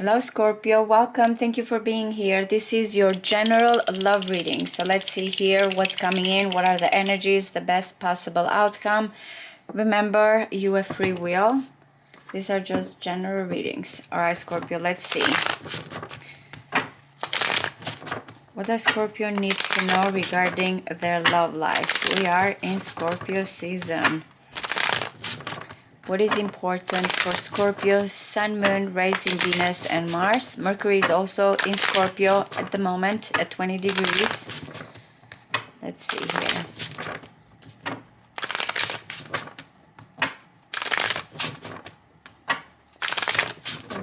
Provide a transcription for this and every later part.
Hello Scorpio, welcome. Thank you for being here. This is your general love reading. So let's see here what's coming in. What are the energies, the best possible outcome? Remember, you have free will. These are just general readings. All right, Scorpio, let's see. What does Scorpio needs to know regarding their love life? We are in Scorpio season. What is important for Scorpio? Sun, Moon, rising Venus, and Mars. Mercury is also in Scorpio at the moment at 20 degrees. Let's see here.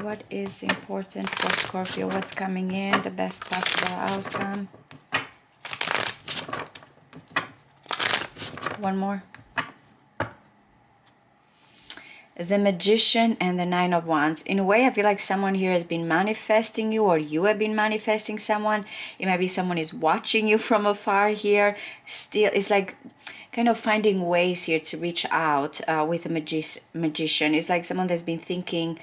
What is important for Scorpio? What's coming in? The best possible outcome. One more. The Magician and the Nine of Wands. In a way, I feel like someone here has been manifesting you, or you have been manifesting someone. It might be someone is watching you from afar here. Still, it's like kind of finding ways here to reach out with a magician. It's like someone that's been thinking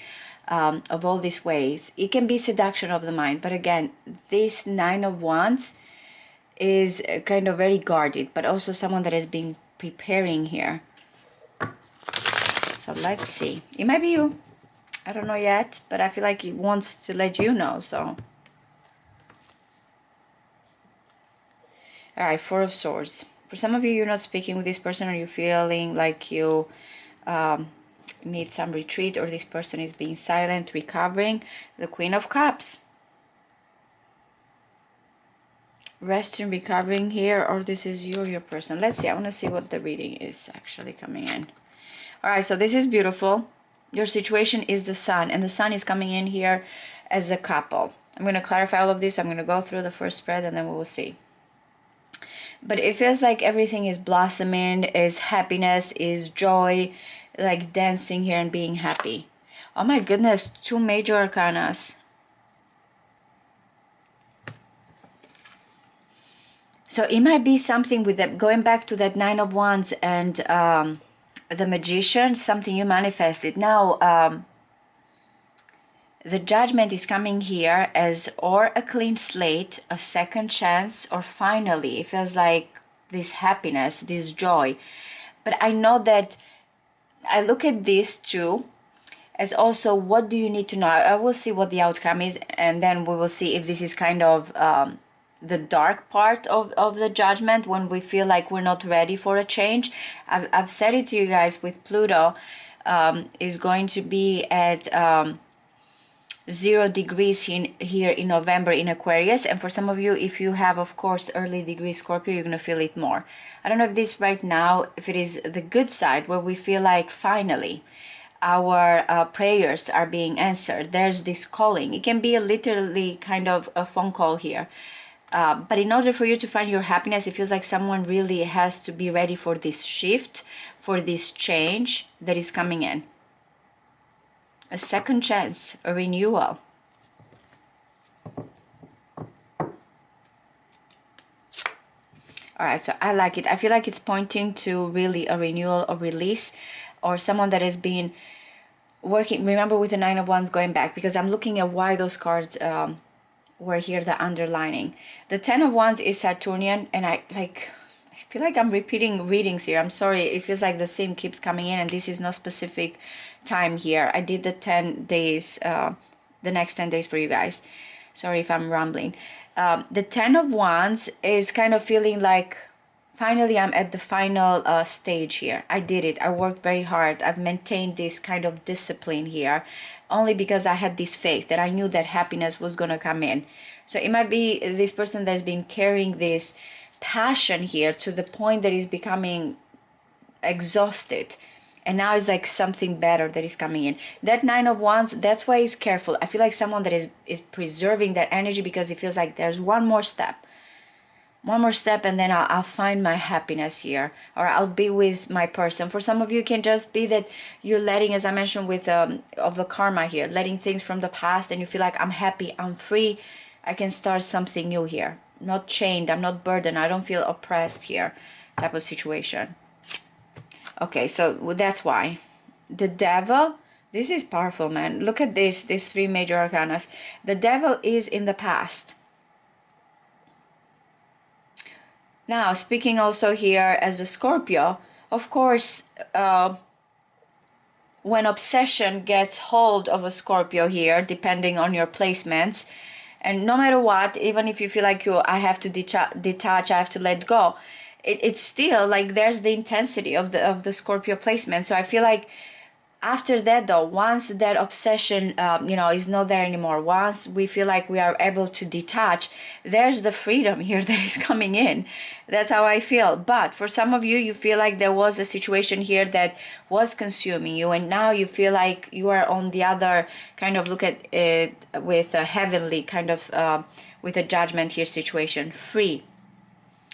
of all these ways. It can be seduction of the mind, but again, this Nine of Wands is kind of very guarded, but also someone that has been preparing here. So let's see. It might be you. I don't know yet, but I feel like it wants to let you know, so. Alright, Four of Swords. For some of you, you're not speaking with this person, or you're feeling like you need some retreat, or this person is being silent, recovering. The Queen of Cups. Resting, recovering here, or this is you or your person. Let's see. I want to see what the reading is actually coming in. All right, so this is beautiful. Your situation is the Sun, and the Sun is coming in here as a couple. I'm going to clarify all of this. I'm going to go through the first spread, and then we will see. But it feels like everything is blossoming, is happiness, is joy, like dancing here and being happy. Oh my goodness, two major arcanas. So it might be something with them, going back to that Nine of Wands and the Magician, something you manifested. Now, the Judgment is coming here as or a clean slate, a second chance, or finally. It feels like this happiness, this joy. But I know that I look at this too as also, what do you need to know? I will see what the outcome is, and then we will see if this is kind of the dark part of the Judgment, when we feel like we're not ready for a change. I've said it to you guys with Pluto is going to be at 0 degrees here in November in Aquarius. And for some of you, if you have, of course, early degree Scorpio, you're going to feel it more. I don't know if this right now, if it is the good side, where we feel like finally our prayers are being answered. There's this calling. It can be literally kind of a phone call here. But in order for you to find your happiness, it feels like someone really has to be ready for this shift, for this change that is coming in. A second chance, a renewal. All right, so I like it. I feel like it's pointing to really a renewal, a release, or someone that has been working. Remember, with the Nine of Wands, going back, because I'm looking at why those cards were here, the underlining. The Ten of Wands is Saturnian, and I feel like I'm repeating readings here. I'm sorry. It feels like the theme keeps coming in, and this is no specific time here. I did the 10 days, the next 10 days for you guys. Sorry if I'm rambling. The Ten of Wands is kind of feeling like finally I'm at the final stage here. I did it. I worked very hard. I've maintained this kind of discipline here only because I had this faith that I knew that happiness was going to come in. So it might be this person that's been carrying this passion here to the point that is becoming exhausted, and now it's like something better that is coming in. That Nine of Wands, that's why he's careful. I feel like someone that is preserving that energy, because it feels like there's one more step, and then I'll find my happiness here, or I'll be with my person. For some of you, it can just be that you're letting, as I mentioned with of the karma here, letting things from the past, and you feel like I'm happy, I'm free, I can start something new here. Not chained, I'm not burdened, I don't feel oppressed here, type of situation. Okay, so that's why. The Devil, This is powerful, man. Look at this, these three major arcanas. The devil is in the past. Now, speaking also here as a Scorpio, of course, when obsession gets hold of a Scorpio here, depending on your placements, and no matter what, even if you feel like I have to detach, I have to let go, it's still like there's the intensity of the Scorpio placement. So I feel like after that though, once that obsession is not there anymore, once we feel like we are able to detach, there's the freedom here that is coming in. That's how I feel. But for some of you, you feel like there was a situation here that was consuming you, and now you feel like you are on the other kind of look at it with a heavenly kind of with a judgment here situation, free.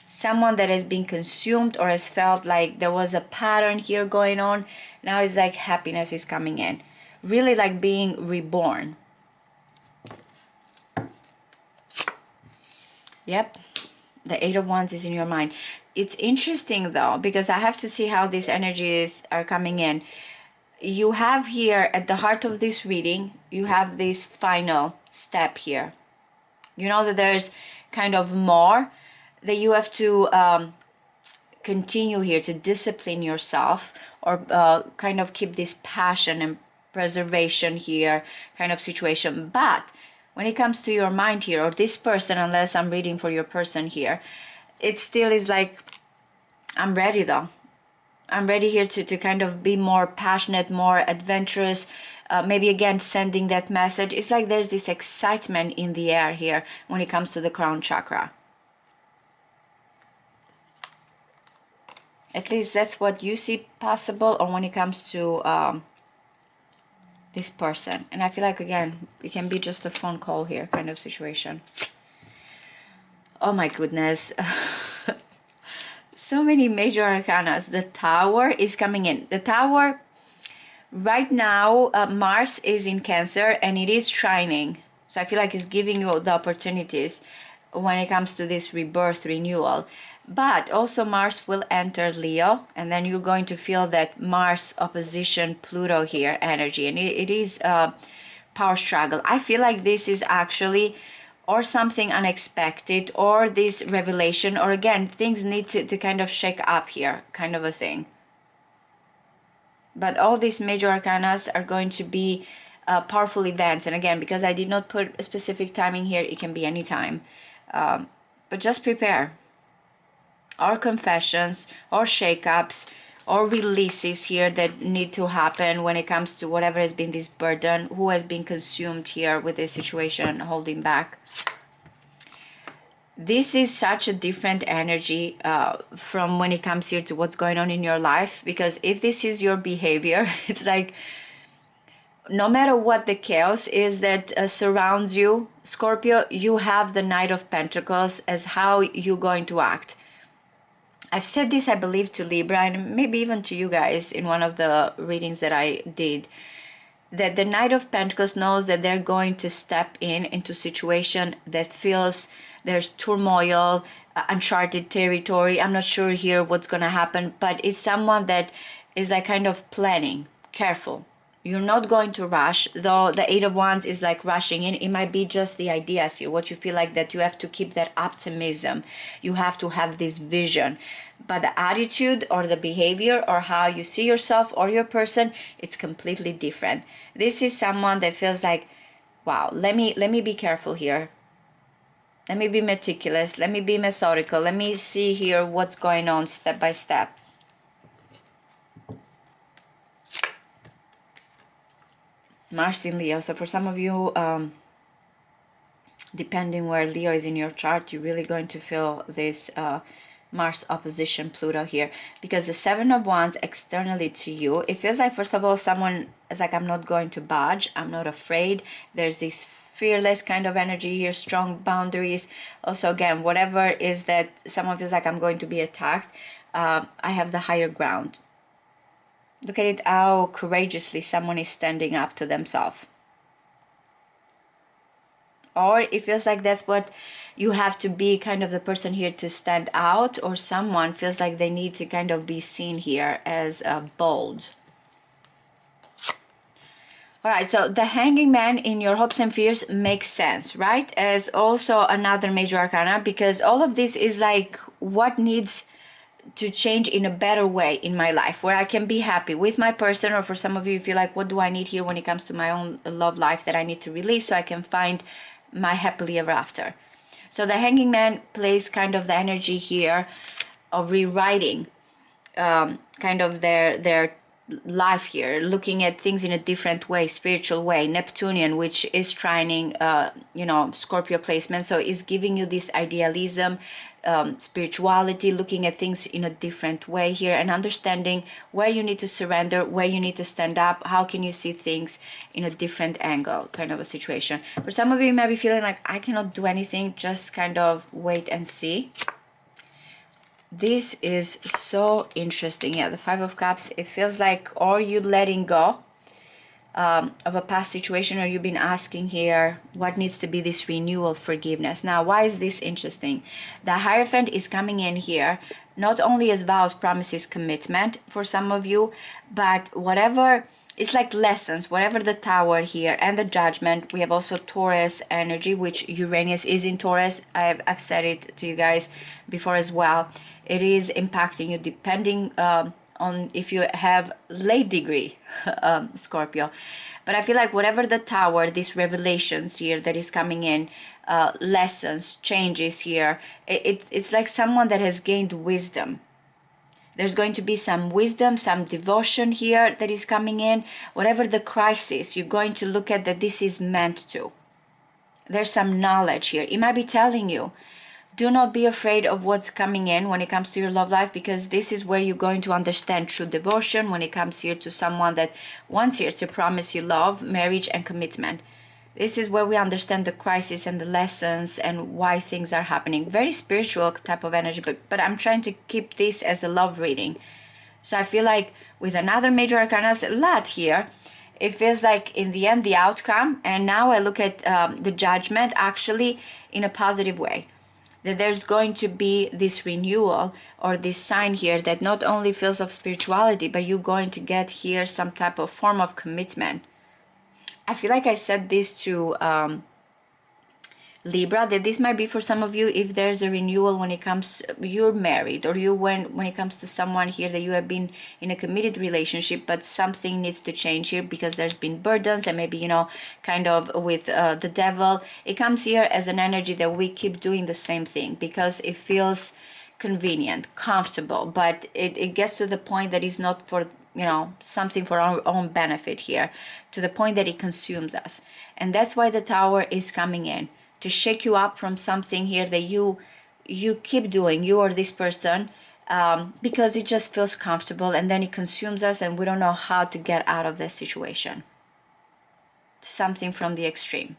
Someone that has been consumed or has felt like there was a pattern here going on, now it's like happiness is coming in, really like being reborn. Yep, the Eight of Wands is in your mind. It's interesting though, because I have to see how these energies are coming in. You have here at the heart of this reading, you have this final step here. You know that there's kind of more that you have to continue here to discipline yourself, or kind of keep this passion and preservation here kind of situation. But when it comes to your mind here, or this person, unless I'm reading for your person here, it still is like, I'm ready though. I'm ready here to kind of be more passionate, more adventurous, maybe again sending that message. It's like there's this excitement in the air here when it comes to the crown chakra. At least that's what you see possible, or when it comes to this person. And I feel like, again, it can be just a phone call here kind of situation. Oh my goodness. So many major arcanas. The Tower is coming in. The Tower, right now, Mars is in Cancer and it is trining. So I feel like it's giving you the opportunities when it comes to this rebirth, renewal. But also Mars will enter Leo, and then you're going to feel that Mars opposition Pluto here energy, and it is a power struggle. I feel like this is actually or something unexpected, or this revelation, or again things need to kind of shake up here kind of a thing. But all these major arcanas are going to be powerful events, and again, because I did not put a specific timing here, it can be any time, but just prepare. Or confessions, or shakeups, or releases here that need to happen when it comes to whatever has been this burden, who has been consumed here with this situation, holding back. This is such a different energy from when it comes here to what's going on in your life, because if this is your behavior, it's like no matter what the chaos is that surrounds you, Scorpio, you have the Knight of Pentacles as how you're going to act. I've said this, I believe, to Libra, and maybe even to you guys in one of the readings that I did, that the Knight of Pentacles knows that they're going to step into situation that feels there's turmoil, uncharted territory. I'm not sure here what's going to happen, but it's someone that is like kind of planning, careful. You're not going to rush, though the Eight of Wands is like rushing in. It might be just the ideas here, what you feel like, that you have to keep that optimism. You have to have this vision. But the attitude or the behavior or how you see yourself or your person, it's completely different. This is someone that feels like, wow, let me be careful here. Let me be meticulous. Let me be methodical. Let me see here what's going on step by step. Mars in Leo. So for some of you, depending where Leo is in your chart, you're really going to feel this Mars opposition Pluto here, because the Seven of Wands externally to you, it feels like, first of all, someone is like, I'm not going to budge, I'm not afraid. There's this fearless kind of energy here, strong boundaries. Also, again, whatever is that someone feels like, I'm going to be attacked, I have the higher ground. Look at it, how courageously someone is standing up to themselves. Or it feels like that's what you have to be, kind of the person here to stand out, or someone feels like they need to kind of be seen here as bold. All right, so the Hanging Man in your hopes and fears makes sense, right? As also another major arcana, because all of this is like what needs to change in a better way in my life, where I can be happy with my person, or for some of you, you feel like, what do I need here when it comes to my own love life that I need to release so I can find my happily ever after. So the Hanging Man plays kind of the energy here of rewriting kind of their life here, looking at things in a different way, spiritual way. Neptunian, which is trining Scorpio placement, so is giving you this idealism, spirituality, looking at things in a different way here, and understanding where you need to surrender, where you need to stand up, how can you see things in a different angle, kind of a situation. For some of you, you might be feeling like, I cannot do anything, just kind of wait and see. This is so interesting. Yeah, the Five of Cups, it feels like, or you letting go of a past situation, or you've been asking here what needs to be this renewal, forgiveness. Now, why is this interesting? The Hierophant is coming in here not only as vows, promises, commitment for some of you, but whatever, it's like lessons, whatever the Tower here and the Judgment. We have also Taurus energy, which Uranus is in Taurus. I've said it to you guys before as well. It is impacting you depending on if you have late degree Scorpio. But I feel like whatever the Tower, these revelations here that is coming in, lessons, changes here, it's like someone that has gained wisdom. There's going to be some wisdom, some devotion here that is coming in. Whatever the crisis, you're going to look at that this is meant to. There's some knowledge here. It might be telling you, do not be afraid of what's coming in when it comes to your love life, because this is where you're going to understand true devotion when it comes here to someone that wants here to promise you love, marriage, and commitment. This is where we understand the crisis and the lessons and why things are happening. Very spiritual type of energy, but I'm trying to keep this as a love reading. So I feel like with another major arcana, a lot here, it feels like in the end, the outcome, and now I look at the Judgment actually in a positive way. That there's going to be this renewal or this sign here that not only feels of spirituality, but you're going to get here some type of form of commitment. I feel like I said this to Libra, that this might be for some of you if there's a renewal when it comes, you're married, or you when it comes to someone here that you have been in a committed relationship, but something needs to change here because there's been burdens, and maybe kind of with the devil. It comes here as an energy that we keep doing the same thing because it feels convenient, comfortable, but it gets to the point that it's not for something for our own benefit here, to the point that it consumes us. And that's why the Tower is coming in to shake you up from something here that you keep doing, you or this person, because it just feels comfortable, and then it consumes us and we don't know how to get out of this situation. Something from the extreme.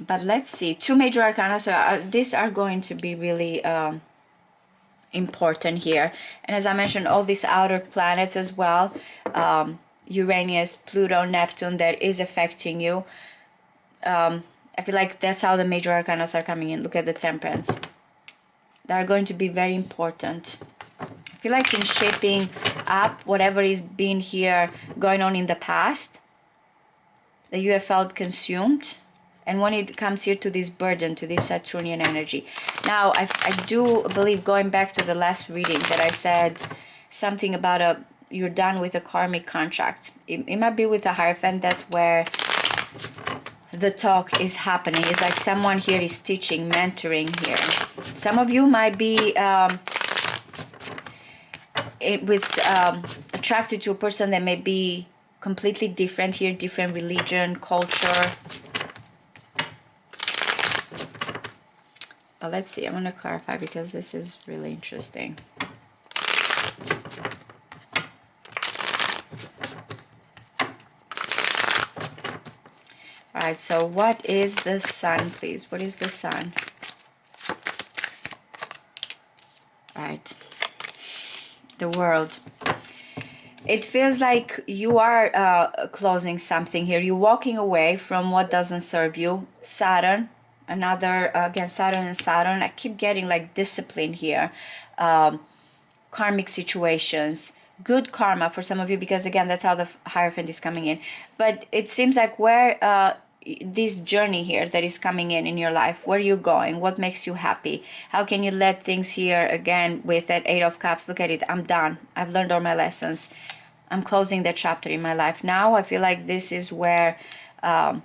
But let's see, two major arcana, so these are going to be really important here. And as I mentioned, all these outer planets as well, Uranus, Pluto, Neptune, that is affecting you. I feel like that's how the major arcana are coming in. Look at the Temperance. They are going to be very important. I feel like in shaping up whatever is being here going on in the past, that you have felt consumed. And when it comes here to this burden, to this Saturnian energy. Now, I do believe, going back to the last reading, that I said something about you're done with a karmic contract. It might be with the Hierophant. That's where the talk is happening. It's like someone here is teaching, mentoring here. Some of you might be attracted to a person that may be completely different here, different religion, culture. But let's see, I want to clarify because this is really interesting. All right, so what is the Sun, please? What is the Sun? All right, the World. It feels like you are closing something here. You're walking away from what doesn't serve you. Saturn, another, again, Saturn and Saturn. I keep getting like discipline here. Karmic situations, good karma for some of you, because again, that's how the Hierophant is coming in. But it seems like where this journey here that is coming in your life, where you're going, what makes you happy, how can you let things here, again with that Eight of Cups, look at it, I'm done, I've learned all my lessons, I'm closing that chapter in my life. Now I feel like this is where a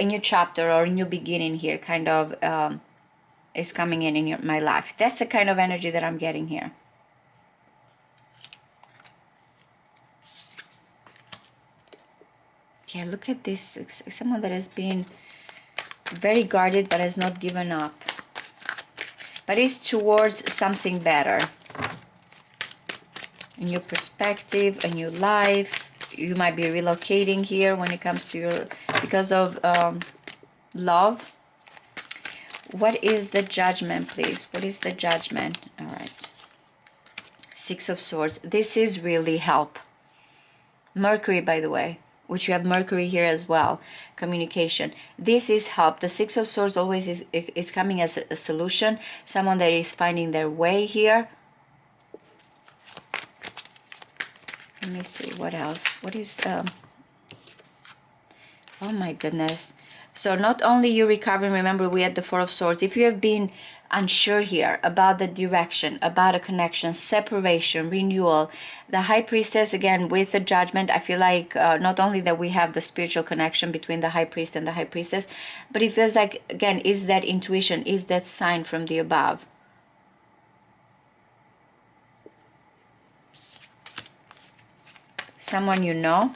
new chapter or a new beginning here kind of is coming in my life. That's the kind of energy that I'm getting here. Yeah, look at this. Someone that has been very guarded but has not given up, but is towards something better. A new perspective, a new life. You might be relocating here when it comes to your, because of love. What is the Judgment, please? What is the Judgment? All right. Six of Swords. This is really help. Mercury, by the way, which you have Mercury here as well, communication. This is help. The Six of Swords always is coming as a solution, someone that is finding their way here. Let me see, what else? What is, oh my goodness. So not only you recovering, remember we had the Four of Swords. If you have been unsure here about the direction, about a connection, separation, renewal, the High Priestess, again with the Judgment, I feel like not only that we have the spiritual connection between the High Priest and the High Priestess, but it feels like, again, is that intuition, is that sign from the above. Someone you know.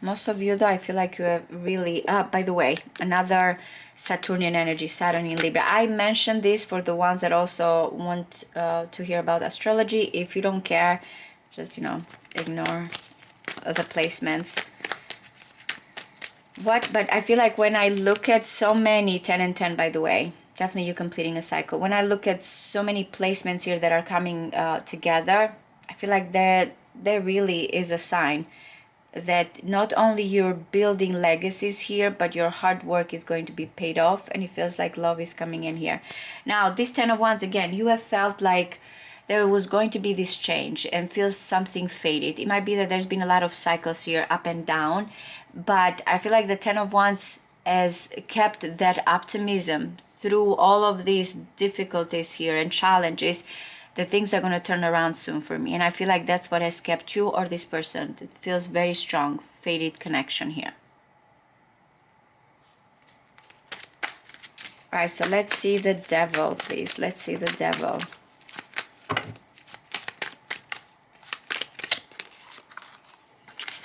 Most of you, though, I feel like you have really, by the way, another Saturnian energy, Saturn in Libra. I mentioned this for the ones that also want to hear about astrology. If you don't care, just, you know, ignore the placements. But I feel like when I look at so many, 10 and 10, by the way, definitely you completing a cycle. When I look at so many placements here that are coming together, I feel like there really is a sign that not only you're building legacies here, but your hard work is going to be paid off, and it feels like love is coming in here. Now, this Ten of Wands, again, you have felt like there was going to be this change and feels something faded. It might be that there's been a lot of cycles here, up and down, but I feel like the Ten of Wands has kept that optimism through all of these difficulties here and challenges, that things are going to turn around soon for me. And I feel like that's what has kept you or this person. It feels very strong, faded connection here. All right, so let's see the Devil, please. Let's see the Devil.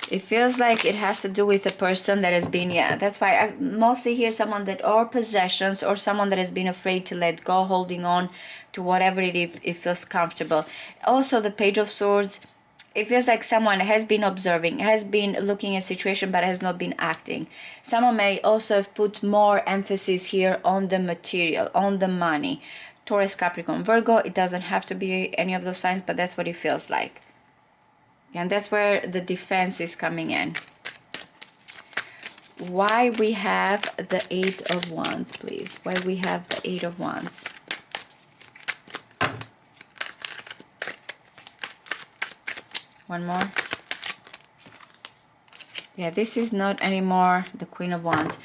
It feels like it has to do with a person that has been, yeah, that's why I mostly hear someone that, or possessions, or someone that has been afraid to let go, holding on to whatever it feels comfortable. Also, the Page of Swords, it feels like someone has been observing, has been looking at a situation, but has not been acting. Someone may also have put more emphasis here on the material, on the money. Taurus, Capricorn, Virgo, it doesn't have to be any of those signs, but that's what it feels like. And that's where the defense is coming in. Why we have the Eight of Wands, please? Why we have the Eight of Wands? One more. Yeah, this is not anymore the Queen of Wands.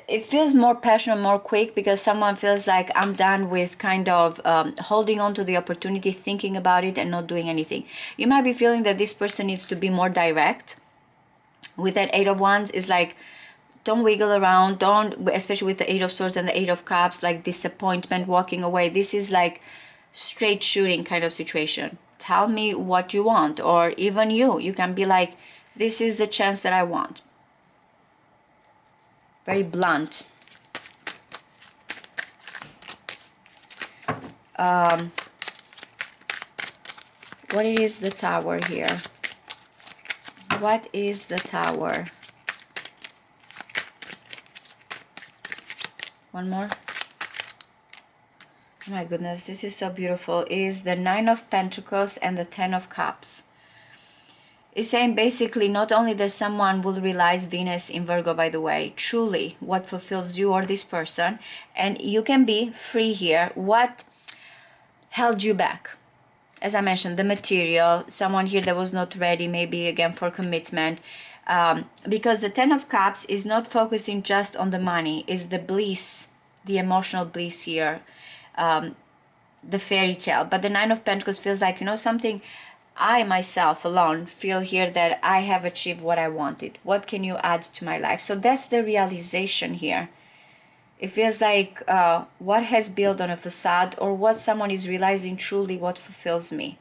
It feels more passionate, more quick, because someone feels like, I'm done with kind of holding on to the opportunity, thinking about it and not doing anything. You might be feeling that this person needs to be more direct. With that Eight of Wands, is like, don't wiggle around, don't, especially with the Eight of Swords and the Eight of Cups, like disappointment, walking away. This is like straight shooting kind of situation. Tell me what you want, or even you can be like, this is the chance that I want. Very blunt. What is the Tower here? What is the Tower? One more. Oh my goodness, this is so beautiful. It is the Nine of Pentacles and the Ten of Cups. It's saying basically not only that someone will realize Venus in Virgo, by the way, truly what fulfills you or this person, and you can be free here. What held you back. As I mentioned, the material, someone here that was not ready, maybe again for commitment, because the Ten of Cups is not focusing just on the money, is the bliss, the emotional bliss here, the fairy tale. But the Nine of Pentacles feels like, you know, something I myself alone feel here that I have achieved what I wanted. What can you add to my life? So that's the realization here. It feels like what has built on a facade, or what someone is realizing truly what fulfills me.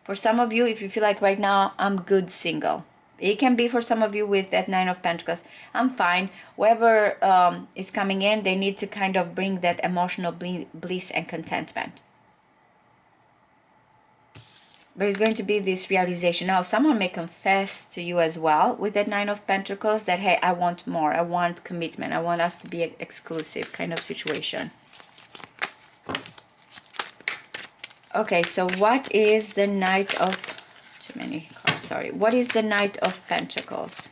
For some of you, if you feel like right now, I'm good single. It can be for some of you with that Nine of Pentacles. I'm fine. Whoever is coming in, they need to kind of bring that emotional bliss and contentment. But it's going to be this realization. Now, someone may confess to you as well with that Nine of Pentacles that, hey, I want more. I want commitment. I want us to be exclusive kind of situation. Okay, so what is the Knight of... Too many cards, sorry. What is the Knight of Pentacles?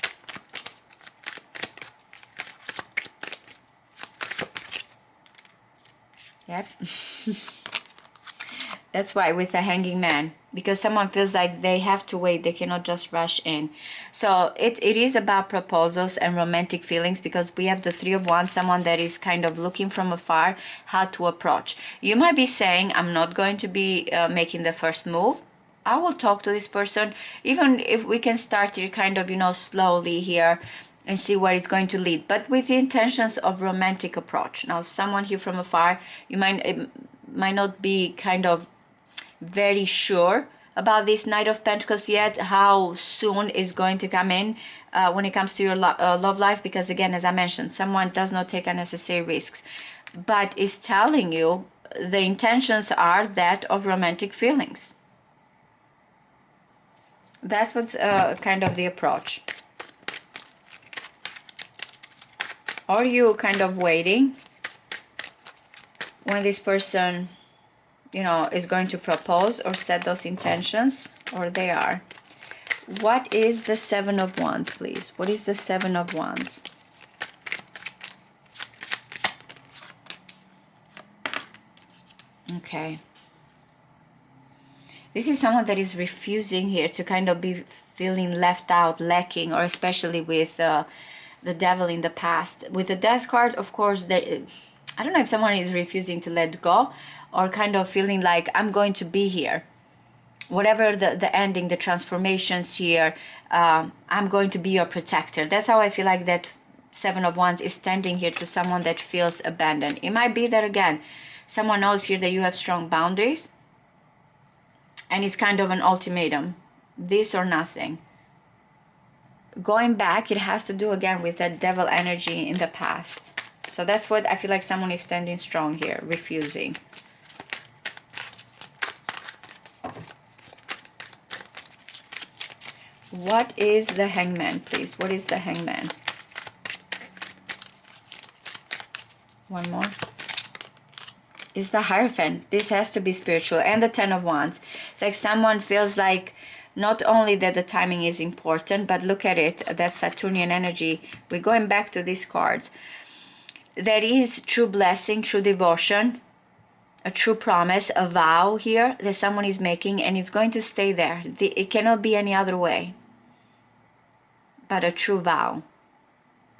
Yep. That's why with the Hanging Man, because someone feels like they have to wait, they cannot just rush in. So it is about proposals and romantic feelings, because we have the Three of Wands, someone that is kind of looking from afar how to approach. You might be saying, I'm not going to be making the first move. I will talk to this person, even if we can start here kind of, you know, slowly here and see where it's going to lead, but with the intentions of romantic approach. Now, someone here from afar, you might not be kind of very sure about this Knight of Pentacles yet, how soon is going to come in when it comes to your love life, because again, as I mentioned, someone does not take unnecessary risks, but is telling you the intentions are that of romantic feelings. That's what's kind of the approach. Are you kind of waiting when this person, you know, is going to propose or set those intentions, or they are? What is the Seven of Wands, please? What is the Seven of Wands? Okay. This is someone that is refusing here to kind of be feeling left out, lacking, or especially with the Devil in the past. With the Death card, of course, I don't know if someone is refusing to let go, or kind of feeling like, I'm going to be here. Whatever the ending, the transformations here, I'm going to be your protector. That's how I feel like that Seven of Wands is standing here to someone that feels abandoned. It might be that, again, someone knows here that you have strong boundaries, and it's kind of an ultimatum, this or nothing. Going back, it has to do again with that Devil energy in the past. So that's what I feel like someone is standing strong here, refusing. What is the Hangman, please? What is the Hangman? One more. Is the Hierophant. This has to be spiritual. And the Ten of Wands. It's like someone feels like not only that the timing is important, but look at it, that's Saturnian energy. We're going back to these cards. There is true blessing, true devotion, a true promise, a vow here that someone is making, and it's going to stay there. It cannot be any other way. But a true vow,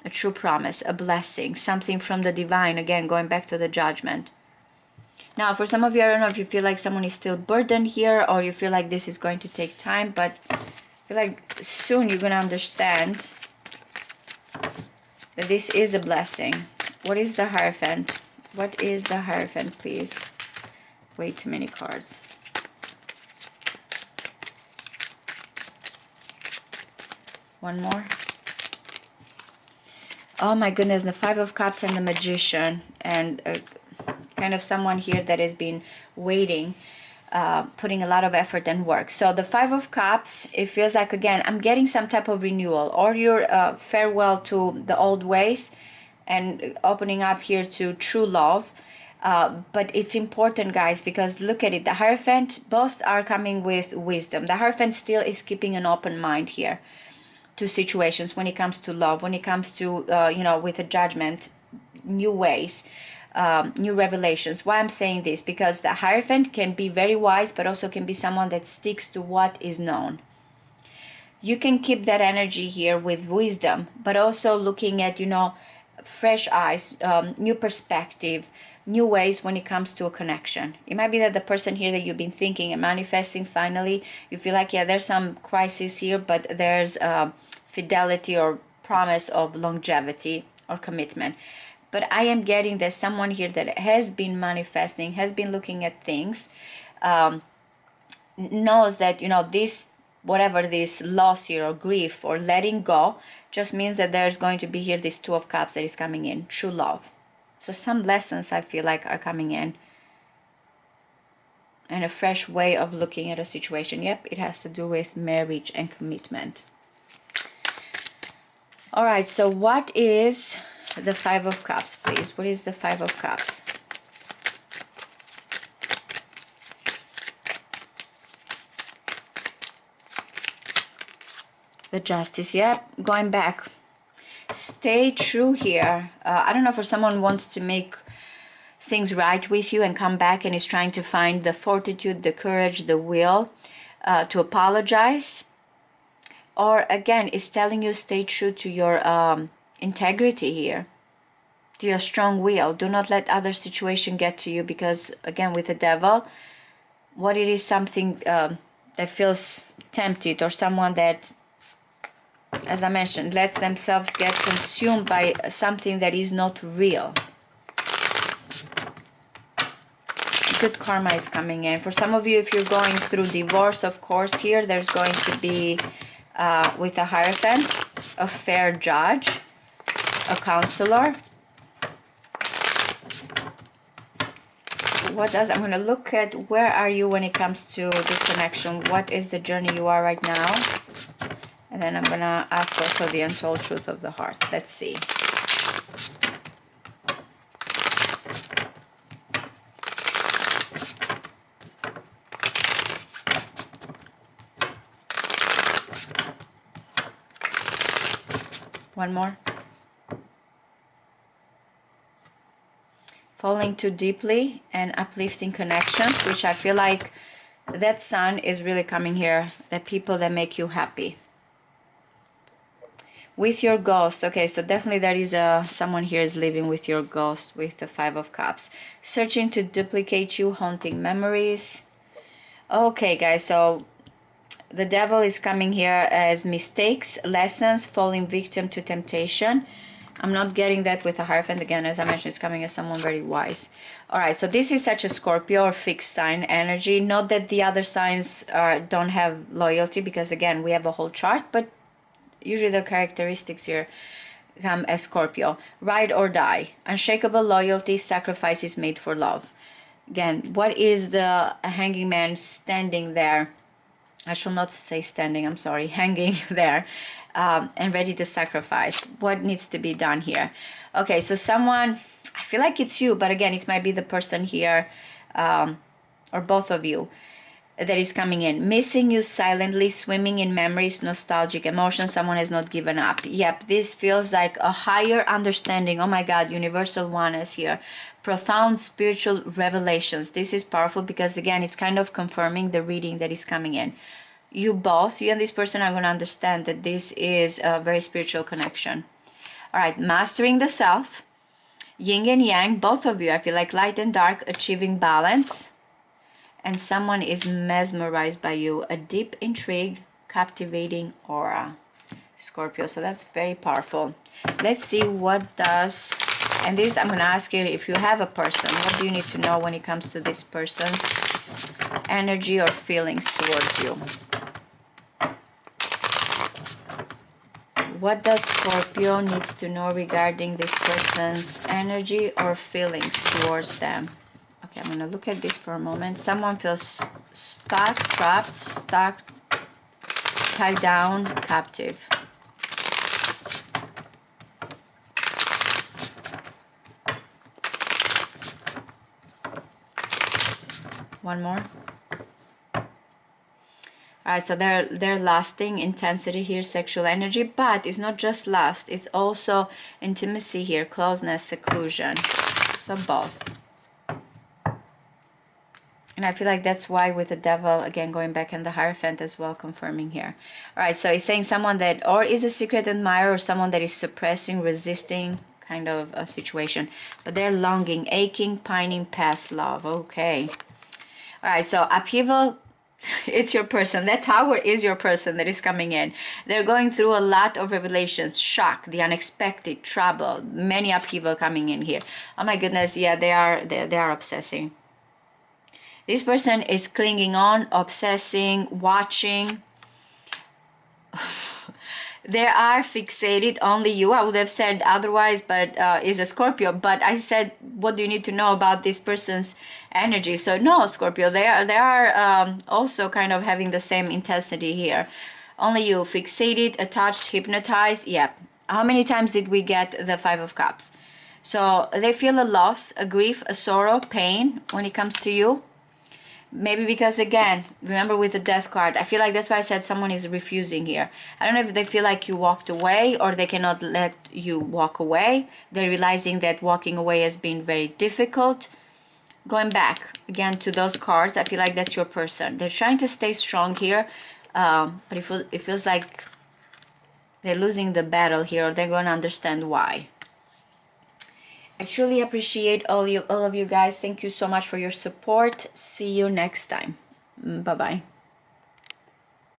a true promise, a blessing, something from the divine, again, going back to the Judgment. Now, for some of you, I don't know if you feel like someone is still burdened here, or you feel like this is going to take time, but I feel like soon you're going to understand that this is a blessing. What is the Hierophant? What is the Hierophant, please? Way too many cards. One more. Oh my goodness, the Five of Cups and the Magician, and kind of someone here that has been waiting, putting a lot of effort and work. So the Five of Cups, it feels like, again, I'm getting some type of renewal, or your farewell to the old ways and opening up here to true love. But it's important, guys, because look at it, the Hierophant, both are coming with wisdom. The Hierophant still is keeping an open mind here to situations when it comes to love, when it comes to, you know, with a Judgment, new ways. new revelations. Why I'm saying this? Because the Hierophant can be very wise, but also can be someone that sticks to what is known. You can keep that energy here with wisdom, but also looking at, you know, fresh eyes, new perspective, new ways when it comes to a connection. It might be that the person here that you've been thinking and manifesting, finally, you feel like, yeah, there's some crisis here, but there's fidelity or promise of longevity or commitment. But I am getting that someone here that has been manifesting, has been looking at things, knows that, you know, this, whatever this loss here or grief or letting go, just means that there's going to be here this Two of Cups that is coming in, true love. So some lessons I feel like are coming in, and a fresh way of looking at a situation. Yep, it has to do with marriage and commitment. All right, so what is the Five of Cups, please? What is the Five of Cups? The Justice. Yep, going back. Stay true here. I don't know, for someone wants to make things right with you and come back and is trying to find the fortitude, the courage, the will to apologize. Or again, is telling you stay true to your integrity here, to your strong will. Do not let other situation get to you, because again, with the Devil, what it is, something that feels tempted, or someone that, as I mentioned, lets themselves get consumed by something that is not real. Good karma is coming in. For some of you, if you're going through divorce, of course, here there's going to be, with a Hierophant, a fair judge, a counselor. What does, I'm going to look at where are you when it comes to this connection. What is the journey you are right now? And then I'm going to ask also the untold truth of the heart. Let's see. One more. Falling too deeply and uplifting connections, which I feel like that Sun is really coming here. The people that make you happy. With your ghost. Okay, so definitely there is someone here is living with your ghost, with the Five of Cups. Searching to duplicate you, haunting memories. Okay, guys, so the Devil is coming here as mistakes, lessons, falling victim to temptation. I'm not getting that with a Hierophant. Again, as I mentioned, it's coming as someone very wise. All right, so this is such a Scorpio or fixed sign energy. Not that the other signs don't have loyalty, because again, we have a whole chart, but usually the characteristics here come as Scorpio. Ride or die. Unshakable loyalty, sacrifices made for love. Again, what is the hanging man standing there? I shall not say standing, I'm sorry, hanging there, and ready to sacrifice. What needs to be done here? Okay, so someone, I feel like it's you, but again, it might be the person here, or both of you, that is coming in. Missing you silently, swimming in memories, nostalgic emotions. Someone has not given up. Yep, this feels like a higher understanding. Oh my God, Universal One is here. Profound spiritual revelations. This is powerful, because again, it's kind of confirming the reading that is coming in. You both, you and this person, are going to understand that this is a very spiritual connection. All right, mastering the self, yin and yang, both of you, I feel like light and dark, achieving balance. And someone is mesmerized by you, a deep intrigue, captivating aura. Scorpio, so that's very powerful. Let's see what does, and this I'm going to ask you, if you have a person, what do you need to know when it comes to this person's energy or feelings towards you? What does Scorpio needs to know regarding this person's energy or feelings towards them? Okay, I'm going to look at this for a moment. Someone feels stuck, trapped, tied down, captive. One more. Alright, so they're lasting intensity here, sexual energy, but it's not just lust, it's also intimacy here, closeness, seclusion. So both. And I feel like that's why with the devil, again, going back in the Hierophant as well, confirming here. All right, so he's saying someone that or is a secret admirer or someone that is suppressing, resisting kind of a situation. But they're longing, aching, pining past love. Okay. All right, so upheaval, it's your person. That tower is your person that is coming in. They're going through a lot of revelations, shock, the unexpected, trouble, many upheaval coming in here. Oh my goodness, yeah, they are obsessing. This person is clinging on, obsessing, watching. They are fixated, only you. I would have said otherwise, but is a Scorpio. But I said, what do you need to know about this person's energy? So no, Scorpio, they are also kind of having the same intensity here. Only you, fixated, attached, hypnotized. Yeah. How many times did we get the Five of Cups? So they feel a loss, a grief, a sorrow, pain when it comes to you. Maybe because, again, remember with the death card, I feel like that's why I said someone is refusing here. I don't know if they feel like you walked away or they cannot let you walk away. They're realizing that walking away has been very difficult. Going back again to those cards, I feel like that's your person. They're trying to stay strong here, but it feels like they're losing the battle here, or they're going to understand why. I truly appreciate all of you guys. Thank you so much for your support. See you next time. Bye-bye.